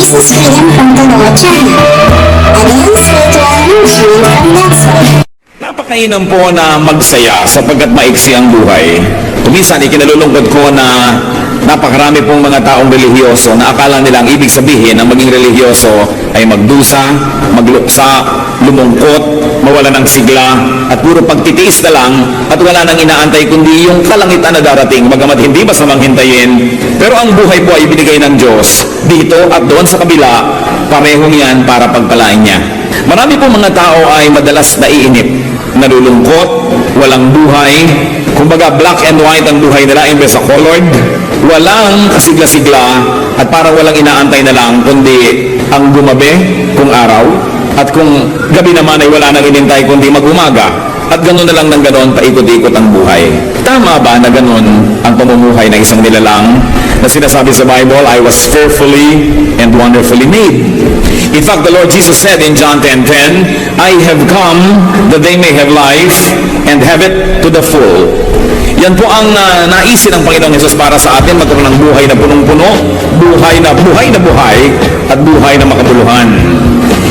JesusFilm.Noah channel. Again, spiritual nurturing from Netflix. Napakainam po na magsaya sapagkat maiksi ang buhay. Kuminsan ikinalulungkot ko na napakarami pong mga taong relihiyoso na akala nilang ibig sabihin ng maging relihiyoso ay magdusa, magluksa, lumungkot, mawala ng sigla, at puro pagtitiis na lang at wala nang inaantay kundi yung kalangitan na darating, bagamat hindi masamang hintayin. Pero ang buhay po ay binigay ng Diyos dito at doon sa kabila, parehong yan para pagpalain niya. Marami po mga tao ay madalas naiinip, nalulungkot, walang buhay. Kumbaga black and white ang buhay nila imbes sa colored. Walang kasigla-sigla at parang walang inaantay na lang kundi ang gumabi kung araw at kung gabi naman ay wala nang inintay kundi mag-umaga. At gano'n na lang ng gano'n, paikot-ikot ang buhay. Tama ba na gano'n ang pamumuhay ng isang nilalang na sinasabi sa Bible, I was fearfully and wonderfully made? In fact, the Lord Jesus said in John 10:10, I have come that they may have life and have it to the full. Yan po ang naisin ng Panginoong Hesus para sa atin, magkaroon ng buhay na punong-puno, buhay na at buhay na makabuluhan.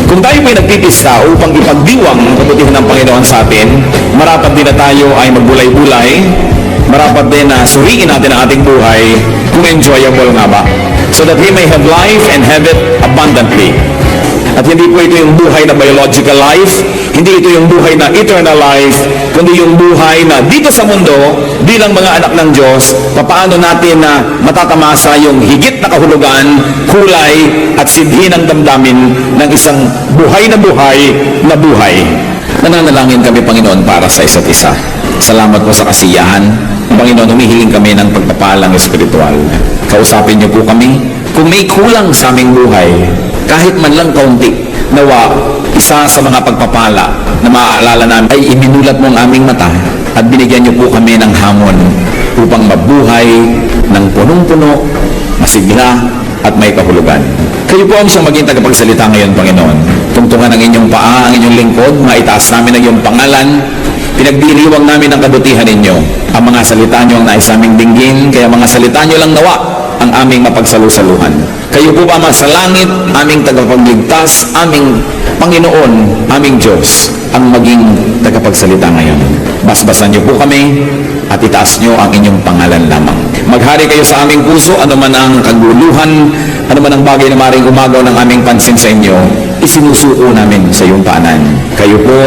Kung tayo may nagpipista upang ipagdiwang ang kabutihan ng Panginoon sa atin, marapat din na tayo ay magbulay-bulay, marapat din na suriin natin ang ating buhay kung enjoyable nga ba, so that we may have life and have it abundantly. At hindi po ito yung buhay na biological life, hindi ito yung buhay na eternal life, kundi yung buhay na dito sa mundo, bilang mga anak ng Diyos, papaano natin na matatamasa yung higit na kahulugan, kulay at sidhi ng damdamin ng isang buhay na buhay. Nananalangin kami, Panginoon, para sa isa't isa. Salamat po sa kasiyahan. Panginoon, humihiling kami ng pagpapalang espiritual. Kausapin niyo po kami. Kung may kulang sa aming buhay, kahit man lang kaunti, nawa, isa sa mga pagpapala na maaalala namin ay iminulat mo ang aming mata at binigyan niyo po kami ng hamon upang mabuhay ng punong-puno, masigla at may kahulugan. Kayo po ang siyang maging tagapagsalita ngayon, Panginoon. Tungtungan ang inyong paa, ang inyong lingkod, maitaas namin ang iyong pangalan. Pinagdiriwang namin ang kabutihan ninyo. Ang mga salita niyo ang nais aming dinggin, kaya mga salita niyo lang nawa ang aming mapagsalusaluhan. Kayo po ba sa langit, aming tagapagligtas, aming Panginoon, aming Diyos, ang maging tagapagsalita ngayon. Basbasan niyo po kami at itaas niyo ang inyong pangalan lamang. Maghari kayo sa aming puso, anuman ang kaguluhan, anuman ang bagay na maring umagaw ng aming pansin sa inyo, isinusuko namin sa iyong paanan. Kayo po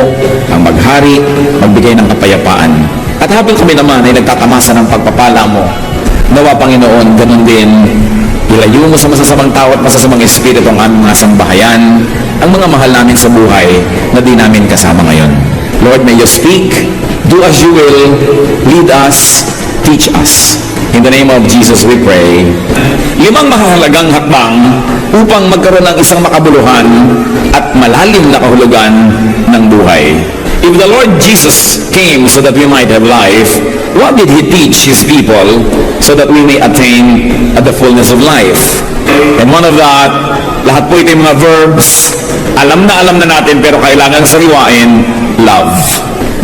ang maghari, magbigay ng kapayapaan. At habang kami naman ay nagtatamasa ng pagpapala mo, nawa, Panginoon, ganun din, ilayo mo sa masasamang tao at masasamang espiritu ang aming mga sambahayan, ang mga mahal namin sa buhay na di namin kasama ngayon. Lord, may you speak, do as you will, lead us, teach us. In the name of Jesus we pray. 5 mahalagang hakbang upang magkaroon ng isang makabuluhan at malalim na kahulugan ng buhay. If the Lord Jesus came so that we might have life, what did He teach His people so that we may attain at the fullness of life? And one of that, lahat po ito yung mga verbs, alam na natin pero kailangan sariwain, love.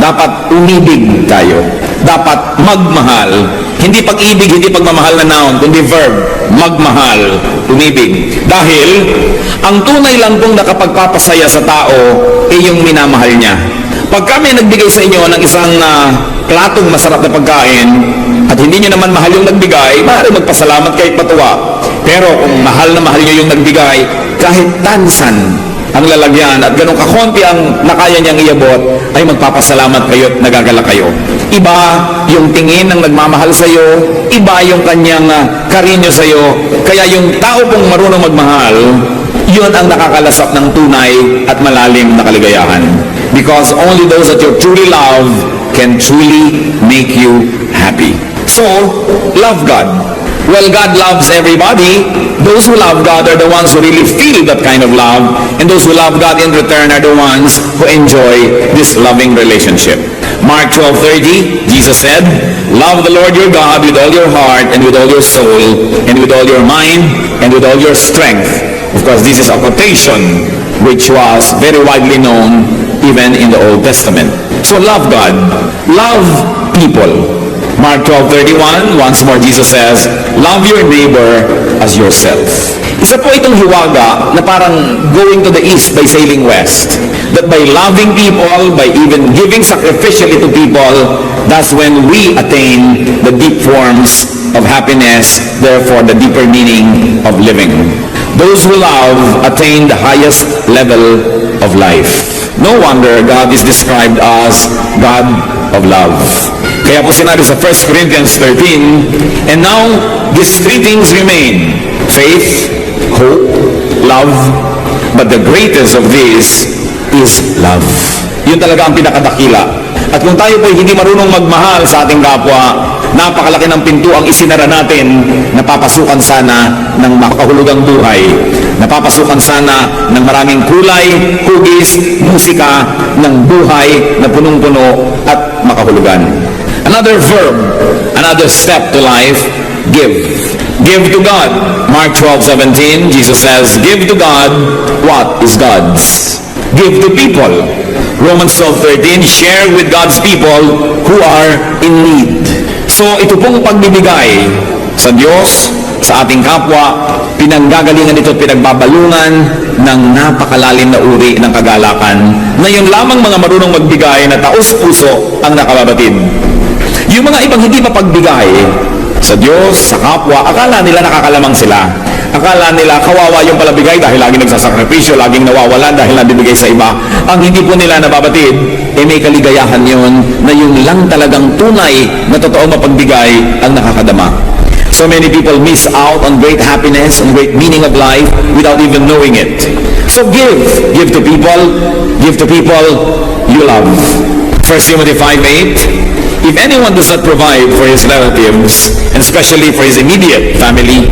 Dapat umibig tayo. Dapat magmahal. Hindi pag-ibig, hindi pagmamahal na noun, kundi verb, magmahal, umibig. Dahil, ang tunay lang pong nakapagpapasaya sa tao ay yung minamahal niya. Pag kami nagbigay sa inyo ng isang platong masarap na pagkain at hindi nyo naman mahal yung nagbigay, maaari magpasalamat kahit patuwa. Pero kung mahal na mahal nyo yung nagbigay, kahit tansan ang lalagyan at ganun kakonti ang nakaya niyang iabot, ay magpapasalamat kayo at nagagala kayo. Iba yung tingin ng nagmamahal sa iyo, iba yung kanyang karinyo sa iyo. Kaya yung tao pong marunong magmahal, yun ang nakakalasap ng tunay at malalim na kaligayahan. Because only those that you truly love can truly make you happy. So, love God. Well, God loves everybody. Those who love God are the ones who really feel that kind of love. And those who love God in return are the ones who enjoy this loving relationship. Mark 12:30, Jesus said, love the Lord your God with all your heart and with all your soul and with all your mind and with all your strength. Of course, this is a quotation which was very widely known even in the Old Testament. So love God, love people, Mark 12:31, once more Jesus says, love your neighbor as yourself. Isa po itong hiwaga na parang going to the east by sailing west. That by loving people, by even giving sacrificially to people, that's when we attain the deep forms of happiness, therefore the deeper meaning of living. Those who love attain the highest level of life. No wonder God is described as God of love. Kaya po sinabi sa 1 Corinthians 13, and now these three things remain: faith, hope, love, but the greatest of these is love. Yun talaga ang pinakadakila. At kung tayo po hindi marunong magmahal sa ating kapwa, napakalaki ng pinto ang isinara natin, napapasukan sana ng makahulugang buhay, napapasukan sana ng maraming kulay, hugis, musika, ng buhay na punong-puno at makahulugan. Another verb, another step to life, give. Give to God. Mark 12:17, Jesus says, give to God what is God's. Give to people. Romans 12:13, share with God's people who are in need. So ito pong pagbibigay sa Diyos, sa ating kapwa, pinanggagalingan ito at pinagbabalungan ng napakalalim na uri ng kagalakan na yun lamang mga marunong magbigay na taos-puso ang nakababatid. Yung mga ibang hindi mapagbigay sa Diyos, sa kapwa, akala nila nakakalamang sila. Akala nila kawawa yung palabigay dahil laging nagsasakripisyo, laging nawawalan dahil nabibigay sa iba. Ang hindi po nila nababatid, may kaligayahan yun na yun lang talagang tunay na totoong mapagbigay ang nakakadama. So many people miss out on great happiness and great meaning of life without even knowing it. So give to people you love. 1 Timothy 5:8, if anyone does not provide for his relatives, and especially for his immediate family,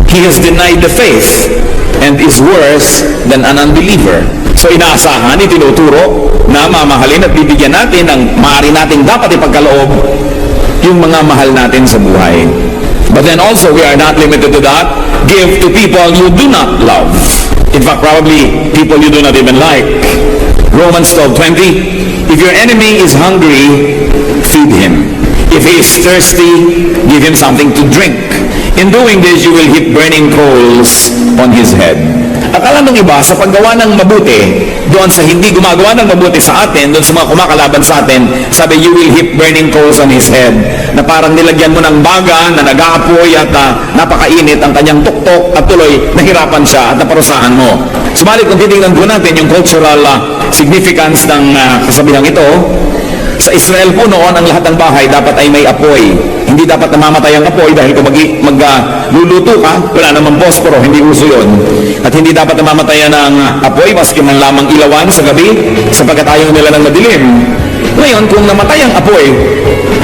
he has denied the faith and is worse than an unbeliever. So inaasahan, itinuturo na mamahalin at bibigyan natin ang maaari nating dapat ipagkaloob yung mga mahal natin sa buhay. But then also, we are not limited to that. Give to people you do not love. In fact, probably people you do not even like. Romans 12:20, if your enemy is hungry, feed him. If he is thirsty, give him something to drink. In doing this, you will heap burning coals on his head. Akala ng iba, sa paggawa ng mabuti, doon sa hindi gumagawa ng mabuti sa atin, doon sa mga kumakalaban sa atin, sabi, you will heap burning coals on his head, na parang nilagyan mo ng baga na nag-aapoy at napakainit ang kanyang tuktok at tuloy nahirapan siya at naparusahan mo. Subalit kung titingnan po natin yung cultural significance ng kasabihang ito, sa Israel po noon, ang lahat ng bahay dapat ay may apoy. Hindi dapat namamatay ang apoy dahil kung magluluto ka, wala namang posporo, hindi uso yun. At hindi dapat namamatay ng apoy, maski man lamang ilawan sa gabi, sapagkat ayaw nila ng madilim. Ngayon, kung namatay ang apoy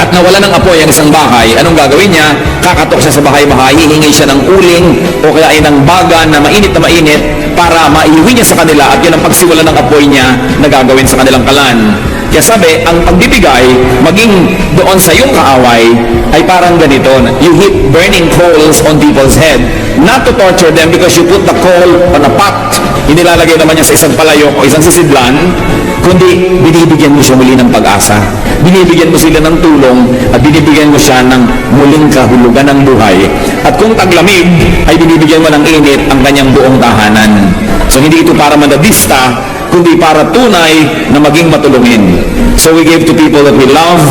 at nawala ng apoy ang isang bahay, anong gagawin niya? Kakatok siya sa bahay-bahay, hihingi siya ng uling o kaya ay ng baga na mainit para maiuwi niya sa kanila at yun ang pagsiwala ng apoy niya na gagawin sa kanilang kalan. Kaya sabi, ang pagbibigay, maging doon sa iyong kaaway, ay parang ganito. You heap burning coals on people's head, not to torture them because you put the coal on a pot. Inilalagay naman niya sa isang palayok o isang sisidlan, kundi binibigyan mo siya muli ng pag-asa. Binibigyan mo sila ng tulong at binibigyan mo siya ng muling kahulugan ng buhay. At kung taglamig, ay binibigyan mo ng init ang kanyang buong tahanan. So hindi ito para mandadista, kundi para tunay na maging matulungin. So we give to people that we love,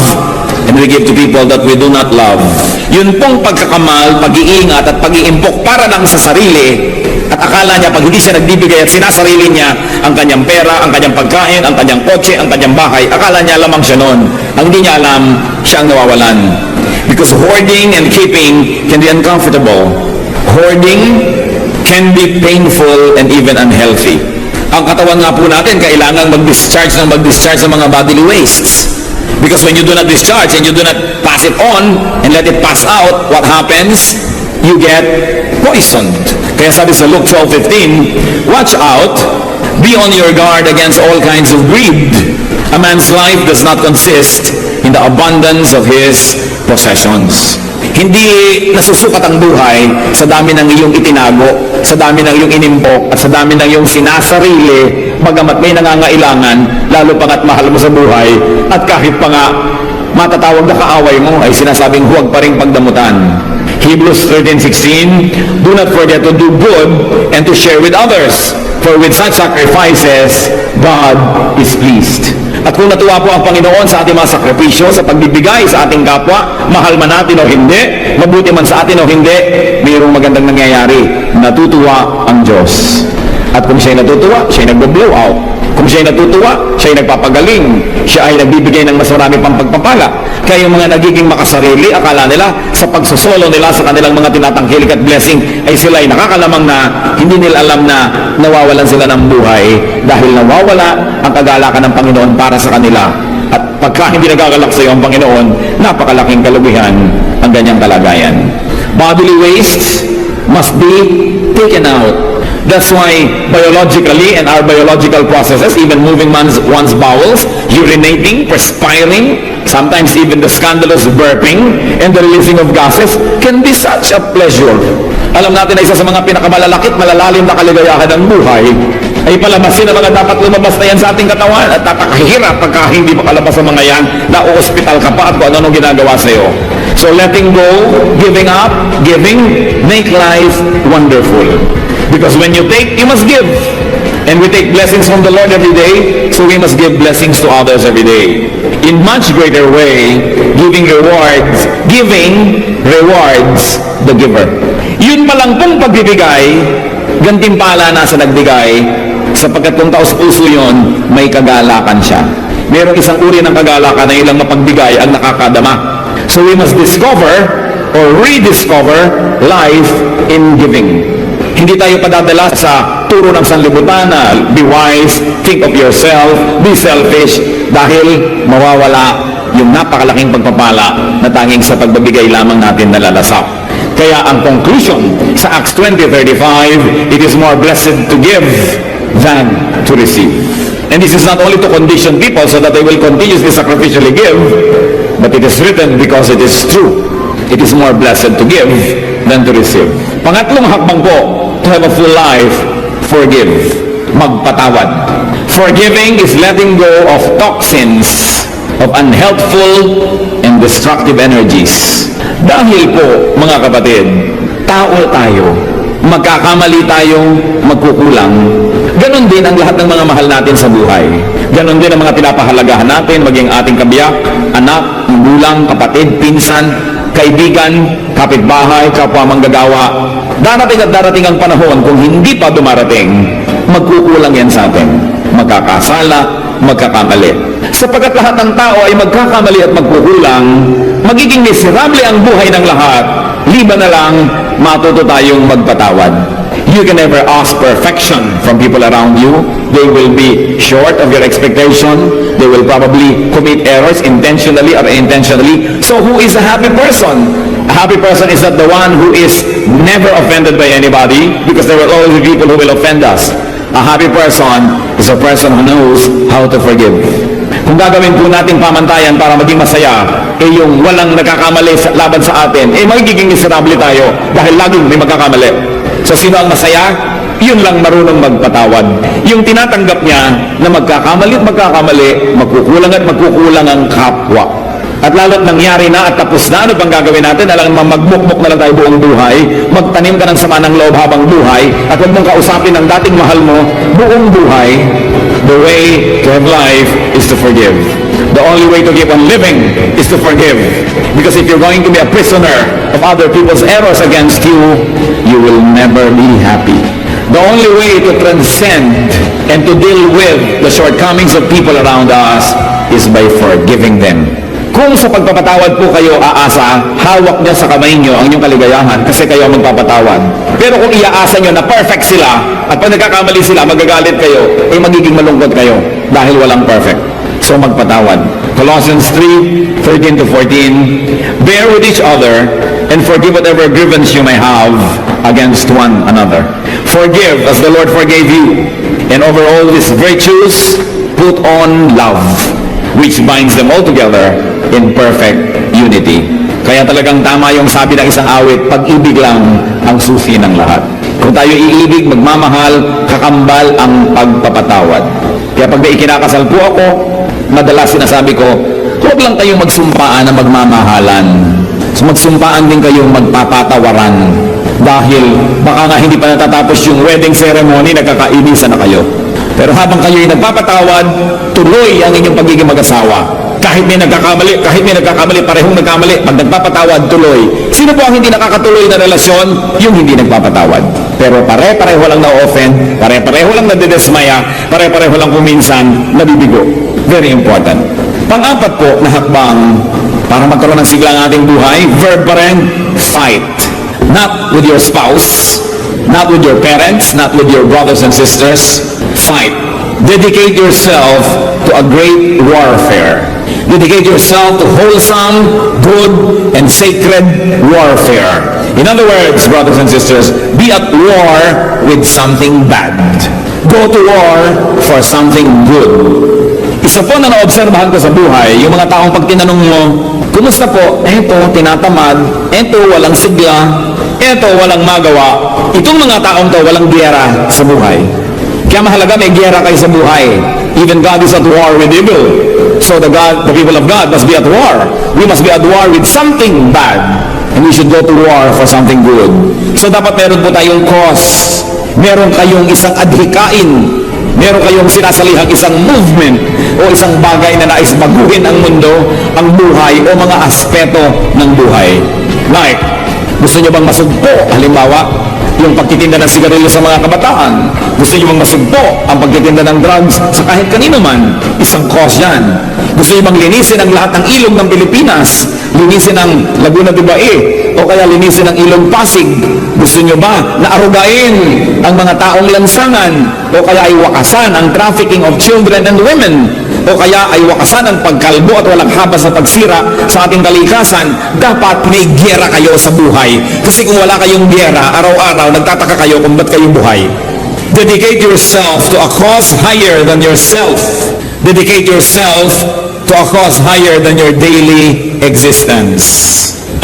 and we give to people that we do not love. Yun pong pagkakamal, pag-iingat at pag-iimpok para lang sa sarili, at akala niya pag hindi siya nagbibigay at sinasarili niya ang kanyang pera, ang kanyang pagkain, ang kanyang kotse, ang kanyang bahay, akala niya lamang siya noon. Ang hindi niya alam, siya ang nawawalan. Because hoarding and keeping can be uncomfortable. Hoarding can be painful and even unhealthy. Ang katawan nga po natin kailangan mag-discharge ng mga bodily wastes. Because when you do not discharge and you do not pass it on and let it pass out, what happens? You get poisoned. Kaya sabi sa Luke 12:15, watch out, be on your guard against all kinds of greed. A man's life does not consist in the abundance of his possessions. Hindi nasusukat ang buhay sa dami ng iyong itinago, sa dami ng iyong inimpok, at sa dami ng iyong sinasarili, bagamat may nangangailangan, lalo pangat mahal mo sa buhay, at kahit pa nga matatawag na kaaway mo ay sinasabing huwag pa rin pagdamutan. Hebrews 13:16, do not forget to do good and to share with others, for with such sacrifices, God is pleased. At kung natuwa po ang Panginoon sa ating mga sakripisyo, sa pagbibigay sa ating kapwa, mahal man natin o hindi, mabuti man sa atin o hindi, mayroong magandang nangyayari. Natutuwa ang Diyos. At kung siya'y natutuwa, siya'y nag-blow out. Kung siya'y natutuwa, siya'y nagpapagaling. Siya ay nagbibigay ng mas marami pang pagpapala. Kaya yung mga nagiging makasarili, akala nila sa pagsosolo nila sa kanilang mga tinatangkilik at blessing ay sila ay nakakalamang na hindi nila alam na nawawalan sila ng buhay dahil nawawala ang kagalakan ng Panginoon para sa kanila. At pagka hindi nagagalak sa iyo ang Panginoon, napakalaking kalugihan ang ganyang kalagayan. Bodily waste must be taken out. That's why biologically and our biological processes, even moving one's bowels, urinating, perspiring, sometimes even the scandalous burping and the releasing of gases can be such a pleasure. Alam natin na isa sa mga pinakamalalakit, malalalim na kaligayahan ng buhay ay palamasin ang mga dapat lumabas na yan sa ating katawan at napakahirap pagka hindi makalabas ang mga yan na o-hospital ka pa at kung ano ginagawa sa iyo. So letting go, giving up, giving, make life wonderful. Because when you take, you must give. And we take blessings from the Lord every day, so we must give blessings to others every day. In much greater way, giving rewards the giver. Yun pa lang pong pagbibigay, gantimpala na sa nagbigay, sapagkat kung taos-puso yun, may kagalakan siya. Merong isang uri ng kagalakan na ilang mapagbigay ang nakakadama. So we must discover or rediscover life in giving. Hindi tayo padadala sa turo ng sanlibutan na be wise, think of yourself, be selfish, dahil mawawala yung napakalaking pagpapala na tanging sa pagbibigay lamang natin nalalasap. Kaya ang conclusion sa Acts 20:35, it is more blessed to give than to receive. And this is not only to condition people so that they will continuously sacrificially give, but it is written because it is true. It is more blessed to give than to receive. Pangatlong hakbang po, to have a full life, forgive. Magpatawad. Forgiving is letting go of toxins, of unhelpful and destructive energies. Dahil po, mga kapatid, tao tayo. Magkakamali tayong magkukulang. Ganon din ang lahat ng mga mahal natin sa buhay. Ganon din ang mga pinapahalagahan natin, maging ating kabiyak, anak, gulang, kapatid, pinsan, kaibigan, kapitbahay, kapwa manggagawa. Darating at darating ang panahon, kung hindi pa dumarating, magkukulang yan sa atin. Magkakasala, magkakamali. Sapagkat lahat ng tao ay magkakamali at magkukulang, magiging miserable ang buhay ng lahat, liban na lang matuto tayong magpatawad. You can never ask perfection from people around you. They will be short of your expectation. They will probably commit errors intentionally or unintentionally. So who is a happy person? A happy person is not the one who is never offended by anybody, because there will always be people who will offend us. A happy person is a person who knows how to forgive. Kung gagawin po natin pamantayan para maging masaya, yung walang nakakamali laban sa atin, magiging miserable tayo dahil laging may magkakamali. So sino ang masaya? Yun lang marunong magpatawad. Yung tinatanggap niya na magkakamali at magkakamali, magkukulang ang kapwa. At lalo't nangyari na at tapos na, ano bang gagawin natin? Alam mo, magmukmuk na lang tayo buong buhay, magtanim ka ng sama ng loob habang buhay, at huwag mong kausapin ang dating mahal mo buong buhay. The way to have life is to forgive. The only way to keep on living is to forgive. Because if you're going to be a prisoner of other people's errors against you, you will never be happy. The only way to transcend and to deal with the shortcomings of people around us is by forgiving them. Kung sa pagpapatawad po kayo aasa, hawak niya sa kamay niyo ang inyong kaligayahan kasi kayo magpapatawad. Pero kung iaasa niyo na perfect sila at pag nagkakamali sila, magagalit kayo, magiging malungkot kayo dahil walang perfect. So magpatawad. Colossians 3:13-14, bear with each other and forgive whatever grievance you may have against one another. Forgive as the Lord forgave you. And over all these virtues, put on love, which binds them all together in perfect unity. Kaya talagang tama yung sabi ng isang awit, pag-ibig lang ang susi ng lahat. Kung tayo iibig, magmamahal, kakambal ang pagpapatawad. Kaya pag ikinakasal po ako, madalas sinasabi ko, huwag huwag lang kayong magsumpaan na magmamahalan. So magsumpaan din kayong magpapatawaran. Dahil baka nga hindi pa natatapos yung wedding ceremony, nagkakainisan na kayo. Pero habang kayo'y nagpapatawad, tuloy ang inyong pagiging mag-asawa. Kahit may nagkakamali, parehong nagkamali, pag nagpapatawad, tuloy. Sino po ang hindi nakakatuloy na relasyon? Yung hindi nagpapatawad. Pero pare-pareho lang na-offend, pare-pareho lang nadidesmaya, pare-pareho lang kuminsan nabibigo. Very important. Pang-apat po na hakbang para magkaroon ng sigla ng ating buhay, verb pa rin, fight. Not with your spouse, not with your parents, not with your brothers and sisters. Fight. Dedicate yourself to a great warfare. Dedicate yourself to wholesome, good, and sacred warfare. In other words, brothers and sisters, be at war with something bad. Go to war for something good. Isa po na naobserbahan ko sa buhay, yung mga taong pag tinanong mo, kumusta po? Eto, tinatamad. Eto, walang sigla. Eto, walang magawa. Itong mga taong to, walang giyera sa buhay. Kaya mahalaga may giyera kayo sa buhay. Even God is at war with evil. So the people of God must be at war. We must be at war with something bad. And we should go to war for something good. So dapat meron po tayong cause. Meron kayong isang adhikain. Meron kayong sinasalihang isang movement o isang bagay na nais baguhin ang mundo, ang buhay o mga aspeto ng buhay. Like, gusto nyo bang masugpo? Halimbawa, yung pagtitinda ng sigarilyo sa mga kabataan. Gusto nyo bang masugpo ang pagtitinda ng drugs sa kahit kanino man? Isang cause yan. Gusto nyo bang linisin ang lahat ng ilog ng Pilipinas? Linisin ang Laguna de Bae? O kaya linisin ang ilog Pasig? Gusto nyo ba na arugain ang mga taong lansangan? O kaya ay wakasan ang trafficking of children and women? O kaya ay wakasan ang pagkalbo at walang habas na pagsira sa ating kalikasan? Dapat may giyera kayo sa buhay. Kasi kung wala kayong giyera, araw-araw nagtataka kayo kung ba't kayo buhay. Dedicate yourself to a cause higher than yourself. Dedicate yourself to a cause higher than your daily existence.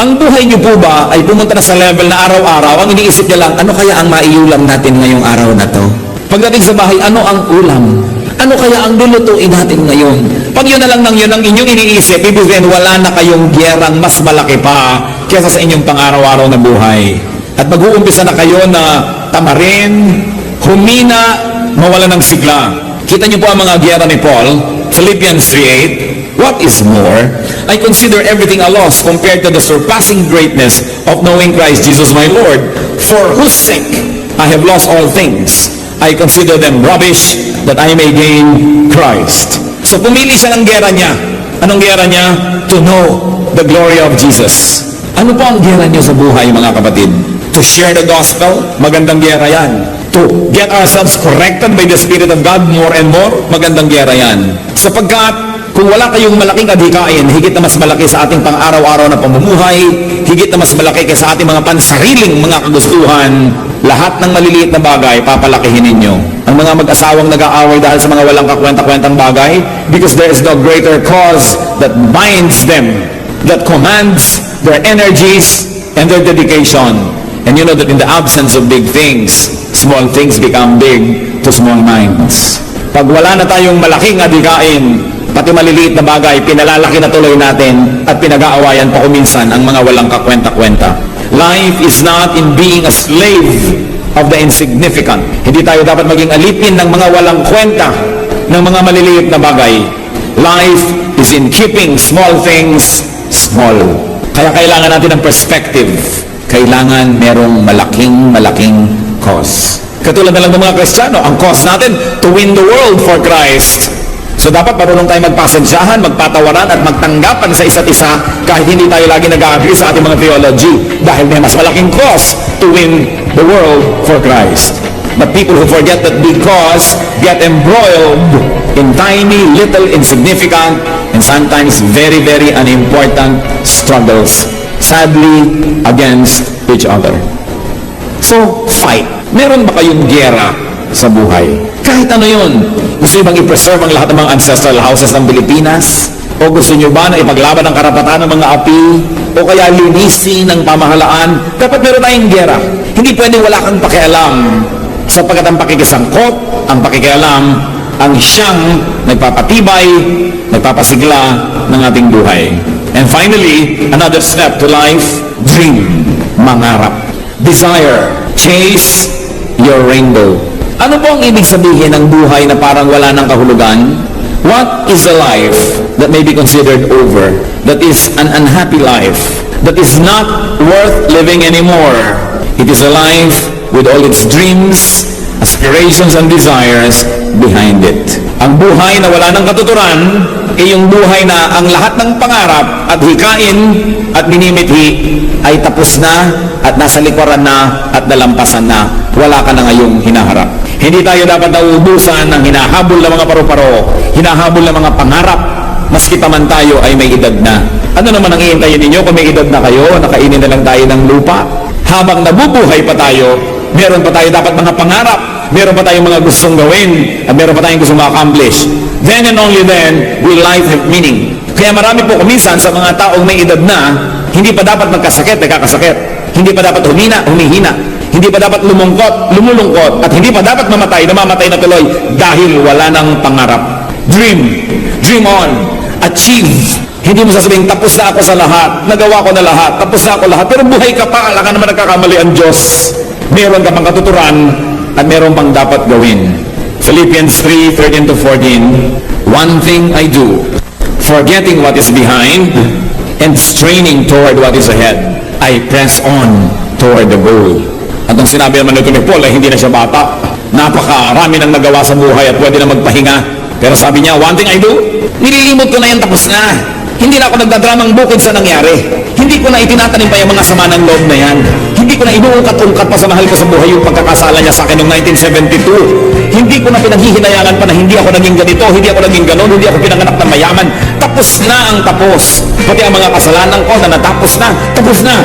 Ang buhay niyo po ba ay pumunta na sa level na araw-araw, ang iniisip niya lang, ano kaya ang maiulam natin ngayong araw na to? Pagdating sa bahay, ano ang ulam? Ano kaya ang lulutuin natin ngayon? Pag yun na lang ng yun ang inyong iniisip, ibig sabihin wala na kayong giyerang mas malaki pa kaysa sa inyong pang-araw-araw na buhay. At mag-uumpisa na kayo na tamarin, humina, mawala ng sigla. Kita niyo po ang mga giyera ni Paul, Philippians 3:8. What is more, I consider everything a loss compared to the surpassing greatness of knowing Christ Jesus my Lord, for whose sake I have lost all things. I consider them rubbish, that I may gain Christ. So pumili siya ng giyera niya. Anong giyera niya? To know the glory of Jesus. Ano po ang giyera niyo sa buhay, mga kapatid? To share the gospel? Magandang giyera yan. To get ourselves corrected by the Spirit of God more and more? Magandang giyera yan. Sapagkat kung wala kayong malaking adhikain, higit na mas malaki sa ating pang-araw-araw na pamumuhay, higit na mas malaki kaysa ating mga pansariling mga kagustuhan, lahat ng maliliit na bagay, papalakihin ninyo. Ang mga mag-asawang nag-aaway dahil sa mga walang kakwenta-kwentang bagay, because there is no greater cause that binds them, that commands their energies and their dedication. And you know that in the absence of big things, small things become big to small minds. Pag wala na tayong malaking adhikain, pati maliliit na bagay, pinalalaki na tuloy natin at pinag-aawayan pa kuminsan ang mga walang kakwenta-kwenta. Life is not in being a slave of the insignificant. Hindi tayo dapat maging alipin ng mga walang kwenta, ng mga maliliit na bagay. Life is in keeping small things small. Kaya kailangan natin ng perspective. Kailangan merong malaking cause. Katulad na lang ng mga Kristiyano, ang cause natin to win the world for Christ. So dapat marunong tayo magpasensyahan, magpatawaran at magtanggapan sa isa't isa kahit hindi tayo lagi nag-agree sa ating mga theology dahil may mas malaking cause to win the world for Christ. But people who forget that big cause get embroiled in tiny, little, insignificant and sometimes very, very unimportant struggles, sadly, against each other. So, fight. Meron ba kayong giyera sa buhay? Kahit ano yun. Gusto nyo bang i-preserve ang lahat ng mga ancestral houses ng Pilipinas? O gusto nyo ba na ipaglaban ang karapatan ng mga api? O kaya linisin ang pamahalaan? Dapat meron tayong giyera. Hindi pwedeng wala kang pakialam. Sapagkat ang pakikisangkot, ang pakikialam, ang siyang nagpapatibay, nagpapasigla ng ating buhay. And finally, another step to life, dream, mangarap. Desire, chase your rainbow. Ano po ang ibig sabihin ng buhay na parang wala ng kahulugan? What is a life that may be considered over? That is an unhappy life, that is not worth living anymore. It is a life with all its dreams, aspirations, and desires behind it. Ang buhay na wala ng katuturan ay yung buhay na ang lahat ng pangarap at hikain at minimithi ay tapos na at nasa likuran na at nalampasan na. Wala ka na ngayong hinaharap. Hindi tayo dapat nauubusan ng hinahabol ng mga paru-paro, hinahabol ng mga pangarap, maski pa man tayo ay may edad na. Ano naman ang iintayin ninyo kung may edad na kayo, nakainin na lang tayo ng lupa? Habang nabubuhay pa tayo, meron pa tayo dapat mga pangarap, meron pa tayong mga gustong gawin, at meron pa tayong gustong ma-accomplish. Then and only then will life have meaning. Kaya marami po kuminsan sa mga taong may edad na, hindi pa dapat magkasakit, nagkakasakit. Hindi pa dapat humina, humihina. Hindi pa dapat lumungkot, lumulungkot. At hindi pa dapat mamatay, namamatay na tuloy dahil wala ng pangarap. Dream. Dream on. Achieve. Hindi mo sasabihin, tapos na ako sa lahat, nagawa ko na lahat, tapos na ako lahat, pero buhay ka pa, alam ka naman nagkakamali ang Diyos. Meron ka pang katuturan at meron pang dapat gawin. Philippians 3:13-14, one thing I do, forgetting what is behind and straining toward what is ahead, I press on toward the goal. At ang sinabi naman nito ni Paul ay hindi na siya bata. Napakarami nang nagawa sa buhay at pwede na magpahinga. Pero sabi niya, one thing I do, nililimot ko na yan, tapos na. Hindi na ako nagdadramang bukid sa nangyari. Hindi ko na itinatanim pa yung mga sama ng loob na yan. Hindi ko na inuungkat-ungkat pa sa mahal ko sa buhay yung pagkakasala niya sa akin noong 1972. Hindi ko na pinaghihinayangan pa na hindi ako naging ganito, hindi ako naging ganon, hindi ako pinanganak ng mayaman. Tapos na ang tapos. Pati ang mga kasalanan ko na natapos na, tapos na.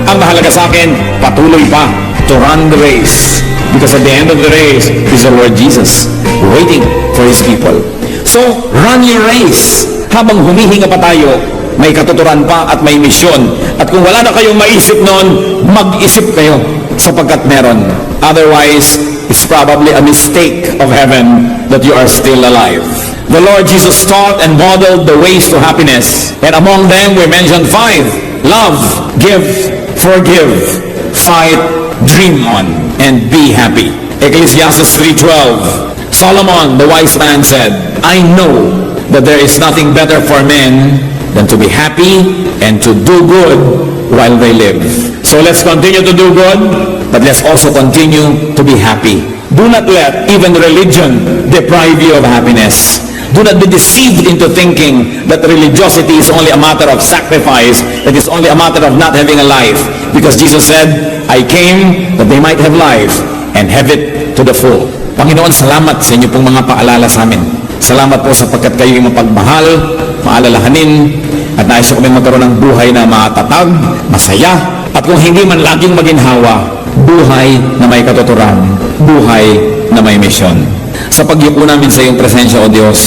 Ang mahalaga sa akin, patuloy pa to run the race. Because at the end of the race is the Lord Jesus waiting for His people. So, run your race. Habang humihinga pa tayo, may katuturan pa at may misyon. At kung wala na kayong maisip noon, mag-isip kayo sapagkat meron. Otherwise, it's probably a mistake of heaven that you are still alive. The Lord Jesus taught and modeled the ways to happiness. And among them, we mentioned 5. Love, give, forgive, fight, dream on, and be happy. Ecclesiastes 3:12. Solomon, the wise man, said, I know that there is nothing better for men than to be happy and to do good while they live. So let's continue to do good, but let's also continue to be happy. Do not let even religion deprive you of happiness. Do not be deceived into thinking that religiosity is only a matter of sacrifice, that it's only a matter of not having a life. Because Jesus said, I came that they might have life and have it to the full. Panginoon, salamat sa inyo pong mga paalala sa amin. Salamat po sapagkat kayo yung mapagmahal, maalalahanin, at nais ko kami magkaroon ng buhay na matatag, masaya, at kung hindi man laging maginhawa, buhay na may katuturan, buhay na may misyon. Sa pagyuko namin sa iyong presensya, O Diyos,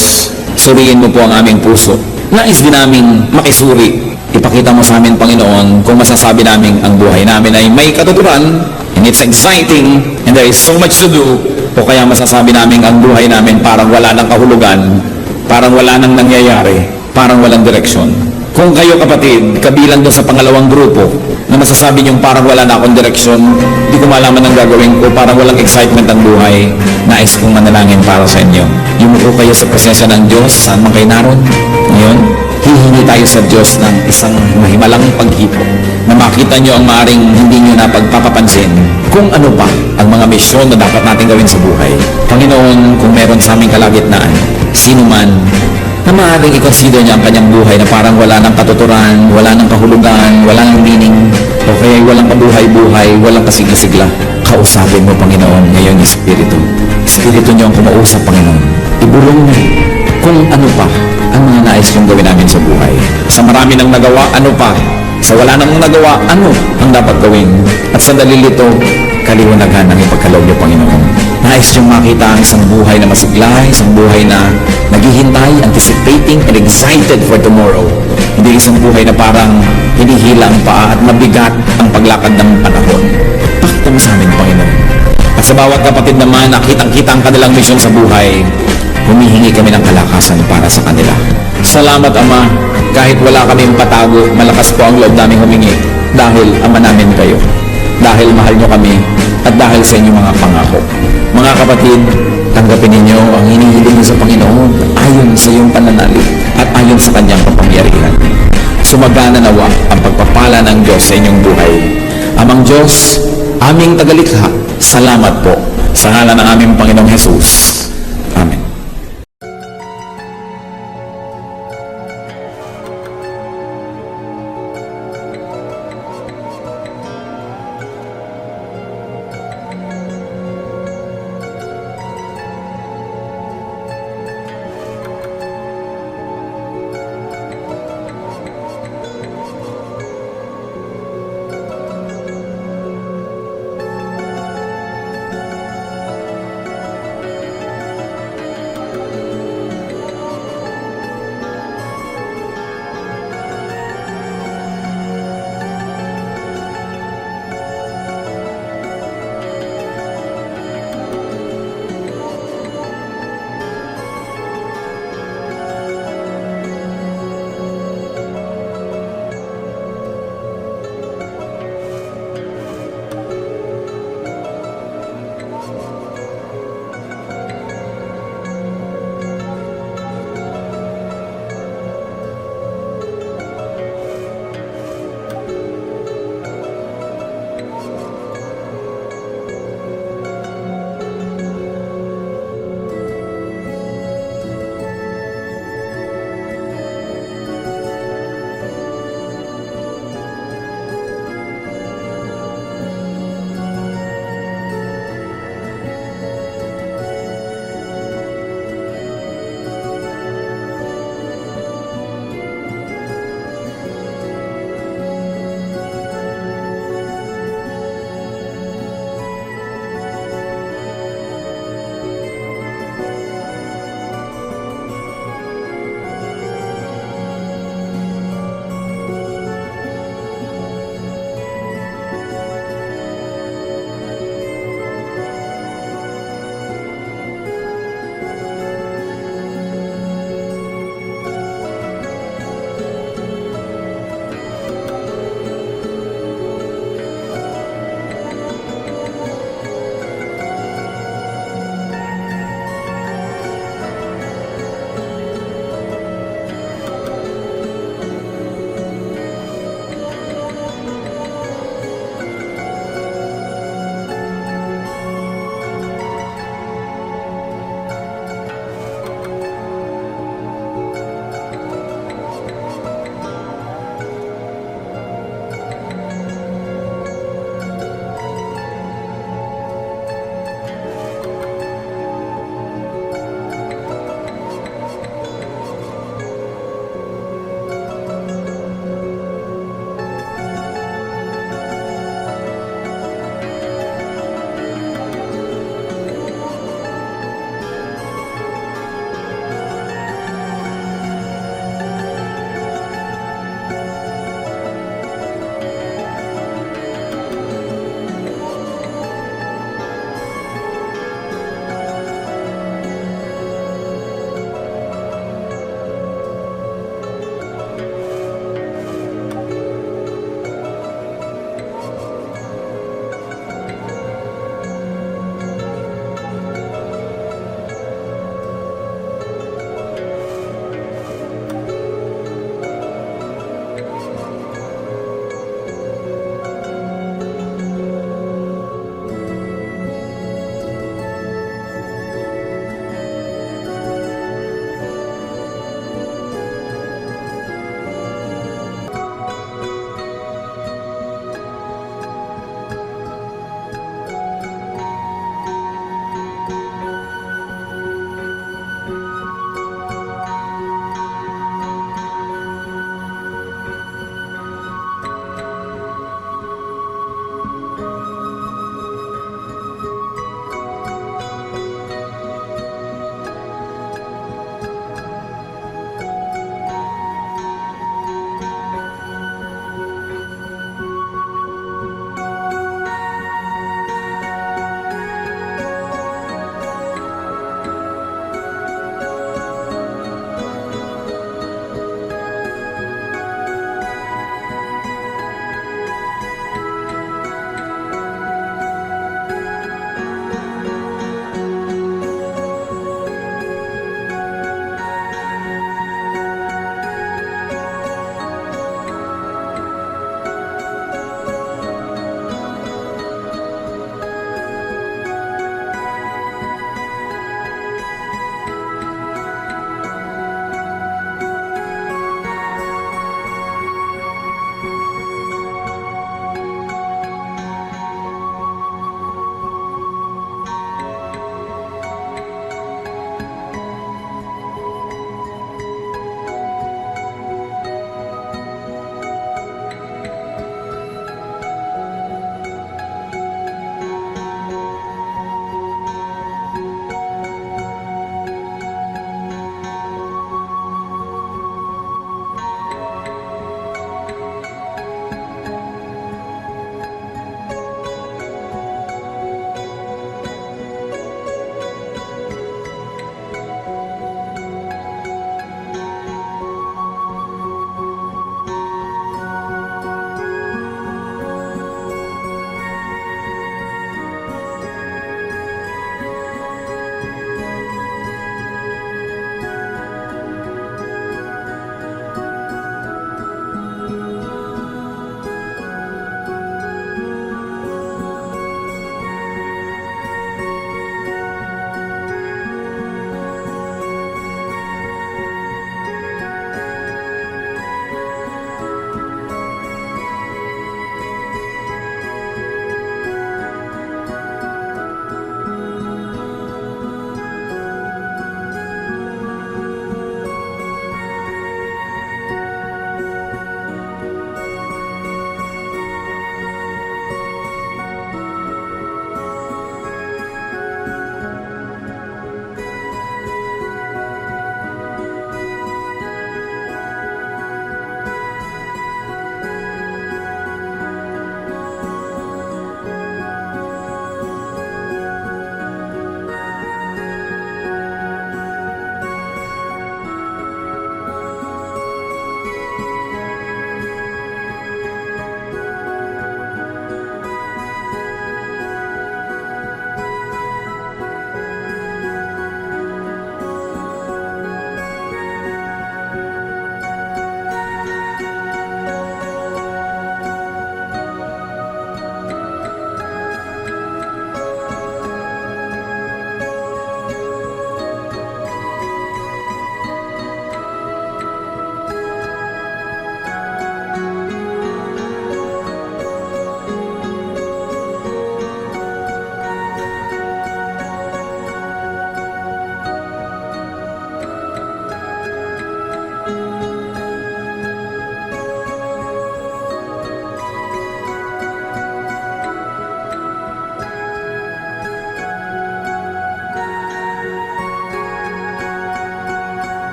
suriin mo po ang aming puso. Nais din namin makisuri. Ipakita mo sa amin, Panginoon, kung masasabi namin ang buhay namin ay may katuturan, and it's exciting, and there is so much to do, o kaya masasabi namin ang buhay namin parang wala ng kahulugan, parang wala nang nangyayari, parang walang direksyon. Kung kayo kapatid, kabilang doon sa pangalawang grupo, na masasabi niyong parang wala na akong direksyon, di ko malaman ang gagawin ko, parang walang excitement ang buhay, nais kong manalangin para sa inyo. Yumuko kayo sa presensya ng Diyos, saan man kayo naroon. Ngayon, hihingi tayo sa Diyos ng isang mahimalang paghipo na makita nyo ang maaring hindi nyo na pagpapapansin kung ano pa ang mga misyon na dapat natin gawin sa buhay. Panginoon, kung meron sa aming kalagitnaan, sino man na maaaring i-consider niya ang kanyang buhay na parang wala ng katuturan, wala ng kahulugan, wala ng meaning, o kaya walang kabuhay-buhay, walang kasigla-sigla, kausapin mo, Panginoon, ngayong Espiritu. Espiritu niyo ang kumausap, Panginoon. Ibulong mo kung ano pa ang mga nais kong gawin namin sa buhay. Sa marami nang nagawa, ano pa? Sa wala nang nagawa, ano ang dapat gawin? At sa dalilito, kaliwanagan ang ipagkaloob niyo, Panginoon. Nais niyong makita ang isang buhay na masigla, isang buhay na naghihintay, anticipating, and excited for tomorrow. Hindi isang buhay na parang hinihila ang paa at mabigat ang paglakad ng panahon. Pakita mo sa amin, Panginoon. At sa bawat kapatid naman, nakitang-kita ang kanilang misyon sa buhay. humihingi kami ng kalakasan para sa kanila. Salamat, Ama. Kahit wala kaming patago, malakas po ang loob namin humingi dahil Ama namin kayo. Dahil mahal nyo kami at dahil sa inyong mga pangako. Mga kapatid, tanggapin ninyo ang hinihiling sa Panginoon ayon sa iyong pananalig at ayon sa kanyang kapangyarihan. Sumagana nawa ang pagpapala ng Diyos sa inyong buhay. Amang Diyos, aming tagalikha, salamat po sa ngalan ng aming Panginoong Hesus. Amen.